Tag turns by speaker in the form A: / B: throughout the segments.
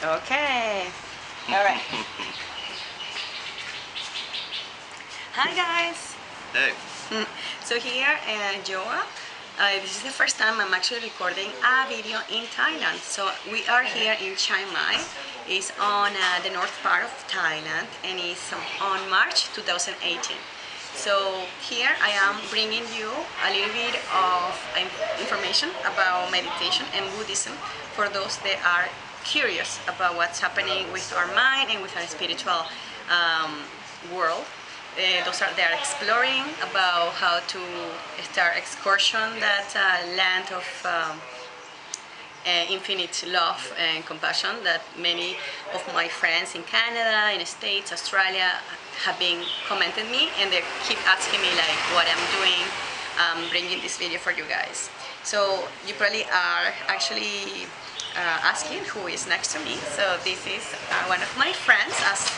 A: Okay. All right. Hi guys.
B: Hey.
A: So here in Joa, this is the first time I'm actually recording a video in Thailand. So we are here in Chiang Mai. It's on the north part of Thailand and it's on March 2018. So here I am bringing you a little bit of information about meditation and Buddhism for those that are curious about what's happening with our mind and with our spiritual world. They are exploring about how to start excursion that land of infinite love and compassion that many of my friends in Canada, in the States, Australia have been commenting me, and they keep asking me like what I'm doing, bringing this video for you guys. So you probably are actually asking who is next to me. So this is one of my friends. As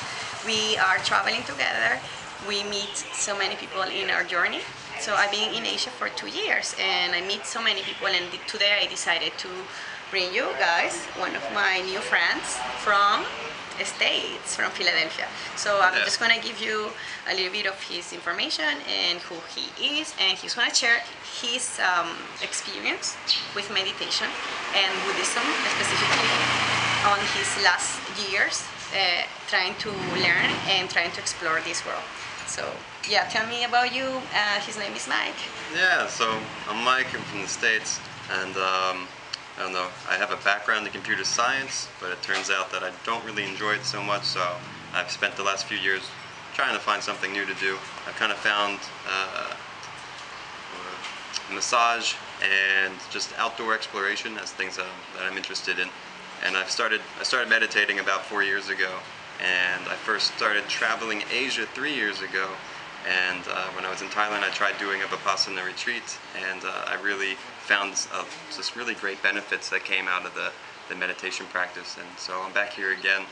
A: we are traveling together, we meet so many people in our journey. So I've been in Asia for 2 years and I meet so many people, and today I decided to bring you guys one of my new friends from the States, from Philadelphia. So I'm just gonna give you a little bit of his information and who he is, and he's gonna share his experience with meditation and Buddhism, specifically on his last years trying to learn and trying to explore this world. So yeah, tell me about you. His name is Mike.
B: Yeah, so I'm Mike. I'm from the States, and I don't know, I have a background in computer science, but it turns out that I don't really enjoy it so much, so I've spent the last few years trying to find something new to do. I've kind of found massage and just outdoor exploration as things that I'm interested in. And I started meditating about 4 years ago, and I first started traveling Asia 3 years ago. And when I was in Thailand, I tried doing a Vipassana retreat, and I really found just really great benefits that came out of the meditation practice. And so I'm back here again.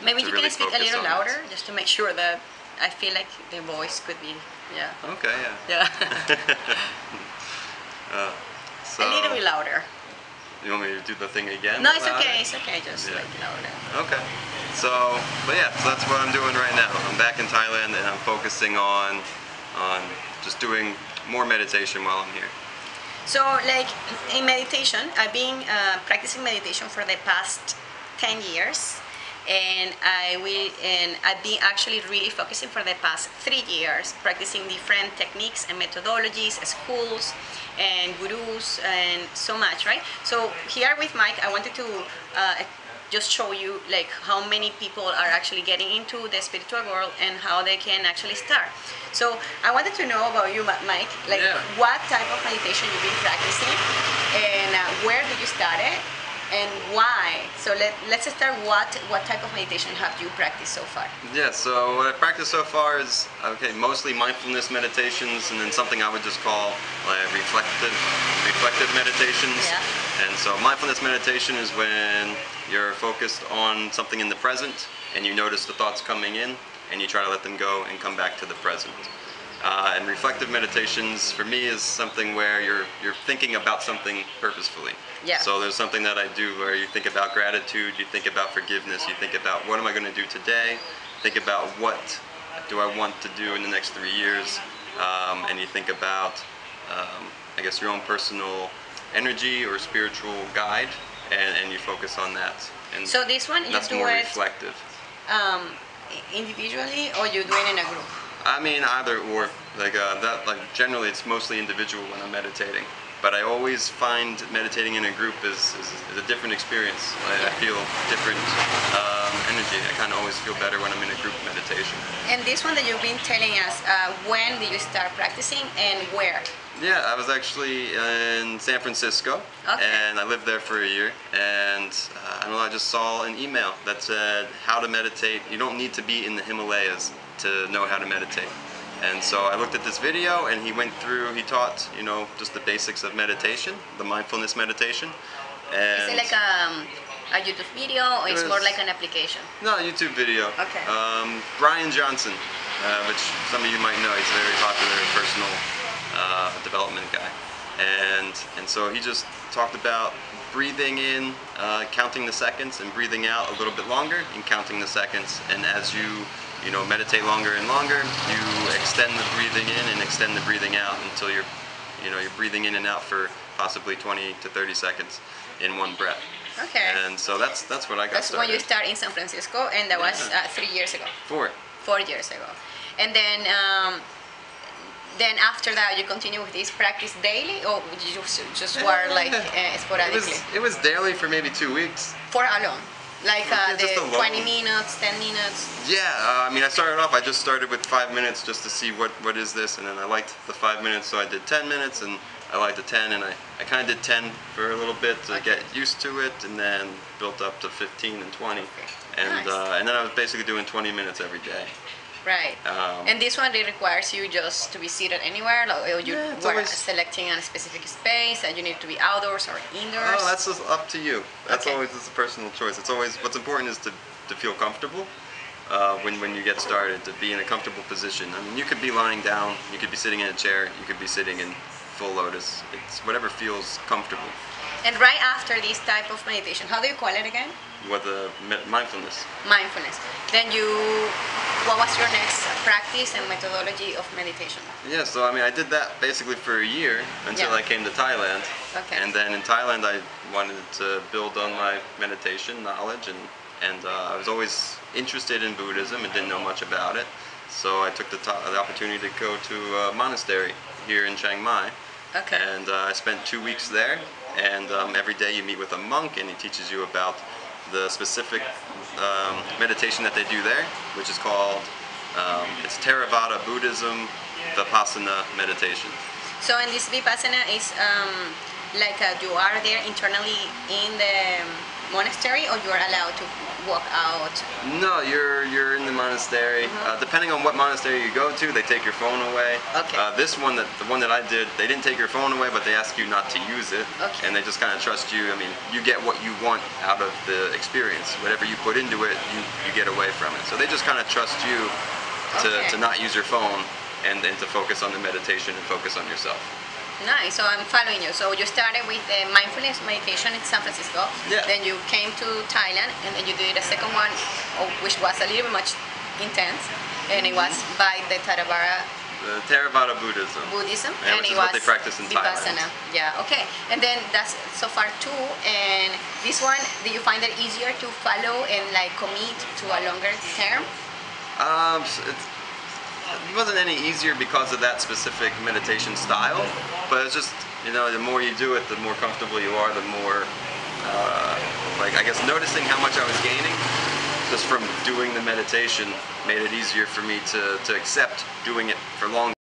A: Maybe you can speak a little louder, just to make sure that I feel like the voice could be, yeah.
B: Okay, yeah.
A: Yeah.
B: So,
A: a little bit louder.
B: You want me to do the thing again?
A: No, it's okay, just like louder.
B: Okay. So, but yeah, so that's what I'm doing right now. I'm back in Thailand and I'm focusing on just doing more meditation while I'm here.
A: So, like in meditation, I've been practicing meditation for the past 10 years, and I've been actually really focusing for the past 3 years, practicing different techniques and methodologies, schools and gurus and so much, right? So here with Mike, I wanted to just show you like how many people are actually getting into the spiritual world and how they can actually start. So I wanted to know about you, Mike, like what type of meditation you've been practicing, and where did you start it, and why? So let's start. What type of meditation have you practiced so far?
B: Yeah, so what I practiced so far is mostly mindfulness meditations, and then something I would just call like reflective meditations.
A: Yeah.
B: And so mindfulness meditation is when you're focused on something in the present and you notice the thoughts coming in and you try to let them go and come back to the present. And reflective meditations for me is something where you're thinking about something purposefully.
A: Yeah.
B: So there's something that I do where you think about gratitude, you think about forgiveness, you think about what am I going to do today, think about what do I want to do in the next 3 years, and you think about I guess your own personal energy or spiritual guide, and you focus on that. And
A: so this one you
B: that's
A: do
B: more
A: it
B: reflective.
A: Individually, or you do it in a group?
B: I mean either or. Like generally it's mostly individual when I'm meditating. But I always find meditating in a group is a different experience. I feel different energy. I kind of always feel better when I'm in a group meditation.
A: And this one that you've been telling us, when did you start practicing and where?
B: Yeah, I was actually in San Francisco, and I lived there for a year, and I don't know, I just saw an email that said how to meditate. You don't need to be in the Himalayas to know how to meditate. And so I looked at this video, and he taught, you know, just the basics of meditation, the mindfulness meditation. And
A: is it like a YouTube video, or it's more like an application?
B: No, a YouTube video.
A: Okay.
B: Brian Johnson, which some of you might know, he's a very popular personal development guy. and so he just talked about breathing in, counting the seconds, and breathing out a little bit longer and counting the seconds. And as you know, meditate longer and longer, you extend the breathing in and extend the breathing out until you're breathing in and out for possibly 20 to 30 seconds in one breath.
A: Okay.
B: And so that's what I got
A: That's
B: started.
A: when you start in San Francisco, and that was 3 years ago. 4 years ago. And then after that, you continue with this practice daily, or you just were like sporadically?
B: It was daily for maybe 2 weeks.
A: For how long? Like the
B: just alone.
A: 20 minutes, 10 minutes?
B: Yeah, I mean, I started off, I just started with 5 minutes just to see what is this, and then I liked the 5 minutes, so I did 10 minutes, and I liked the 10, and I kind of did 10 for a little bit to get used to it, and then built up to 15 and 20, and
A: Nice.
B: and then I was basically doing 20 minutes every day.
A: Right. And this one, it requires you just to be seated anywhere, or you
B: Yeah,
A: were
B: always
A: selecting a specific space, and you need to be outdoors or indoors?
B: Oh, that's just up to you. That's
A: Okay.
B: always just a personal choice. It's always, what's important is to feel comfortable when you get started, to be in a comfortable position. I mean, you could be lying down, you could be sitting in a chair, you could be sitting in full lotus. It's whatever feels comfortable.
A: And right after this type of meditation, how do you call it again?
B: With mindfulness.
A: Mindfulness. Then what was your next practice and methodology of meditation?
B: Yeah, so I mean, I did that basically for a year until
A: Yeah.
B: I came to Thailand.
A: Okay.
B: And then in Thailand, I wanted to build on my meditation knowledge, and I was always interested in Buddhism and didn't know much about it. So I took the opportunity to go to a monastery here in Chiang Mai.
A: Okay.
B: And I spent 2 weeks there, and every day you meet with a monk, and he teaches you about the specific meditation that they do there, which is called, it's Theravada Buddhism Vipassana meditation.
A: So in this Vipassana is like you are there internally in the monastery, or you are allowed to walk out?
B: No, you're in the monastery. Depending on what monastery you go to, they take your phone away.
A: Okay.
B: The one that I did, they didn't take your phone away, but they ask you not to use it.
A: Okay.
B: And they just kind of trust you. I mean, you get what you want out of the experience. Whatever you put into it, you get away from it. So they just kind of trust you
A: Okay.
B: to not use your phone and to focus on the meditation and focus on yourself.
A: Nice. So I'm following you. So you started with the mindfulness meditation in San Francisco.
B: Yeah.
A: Then you came to Thailand, and then you did a second one, which was a little bit much intense, and it was by the
B: Theravada Buddhism.
A: Buddhism,
B: Yeah,
A: and
B: which
A: it
B: is
A: was
B: what they practice in
A: Vipassana.
B: Thailand.
A: Yeah. Okay. And then that's so far 2. And this one, do you find it easier to follow and like commit to a longer term?
B: It wasn't any easier because of that specific meditation style, but it's just, you know, the more you do it, the more comfortable you are, the more, like, I guess noticing how much I was gaining just from doing the meditation made it easier for me to accept doing it for longer.